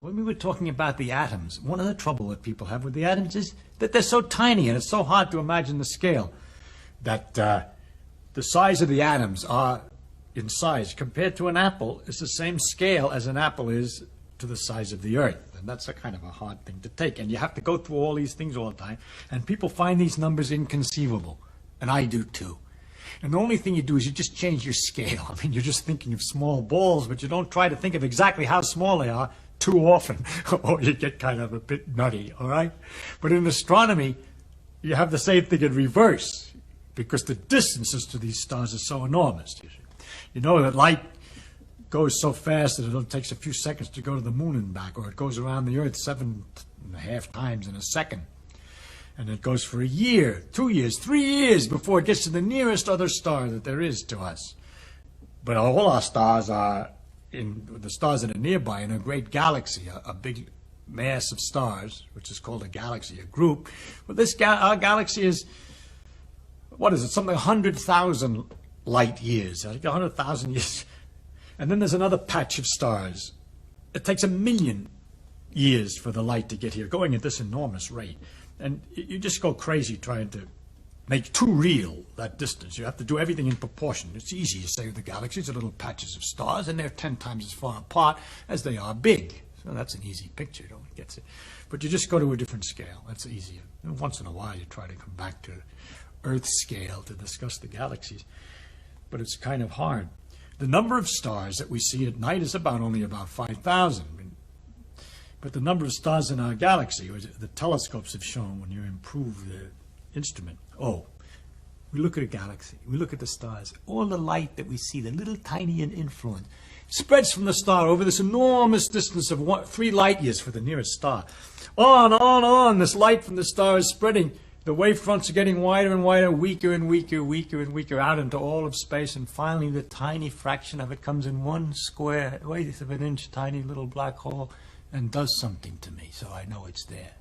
When we were talking about the atoms, one of the trouble that people have with the atoms is that they're so tiny and it's so hard to imagine the scale. That the size of the atoms are in size compared to an apple is the same scale as an apple is to the size of the earth. And that's a kind of a hard thing to take. And you have to go through all these things all the time. And people find these numbers inconceivable. And I do too. And the only thing you do is you just change your scale. I mean, you're just thinking of small balls, but you don't try to think of exactly how small they are too often, or you get kind of a bit nutty, all right? But in astronomy, you have the same thing in reverse, because the distances to these stars are so enormous. You know that light goes so fast that it takes a few seconds to go to the moon and back, or it goes around the Earth 7.5 times in a second. And it goes for a year, 2 years, 3 years before it gets to the nearest other star that there is to us. But all our stars are the stars that are nearby in a great galaxy, a big mass of stars, which is called a galaxy, a group. Well, our galaxy is, what is it, something 100,000 light years, like 100,000 years. And then there's another patch of stars. It takes 1,000,000 years for the light to get here, going at this enormous rate. And you just go crazy trying to make too real that distance. You have to do everything in proportion. It's easy to say the galaxies are little patches of stars, and they're 10 times as far apart as they are big. So that's an easy picture. No one gets it. But you just go to a different scale. That's easier. And once in a while, you try to come back to Earth scale to discuss the galaxies. But it's kind of hard. The number of stars that we see at night is only about 5,000. But the number of stars in our galaxy, the telescopes have shown when you improve the instrument. Oh, we look at a galaxy, we look at the stars, all the light that we see, the little tiny influence, spreads from the star over this enormous distance of 3 light years for the nearest star. On, this light from the star is spreading. The wavefronts are getting wider and wider, weaker and weaker, weaker and weaker, out into all of space, and finally the tiny fraction of it comes in 1 square, 1/8 of an inch, tiny little black hole, and does something to me, so I know it's there.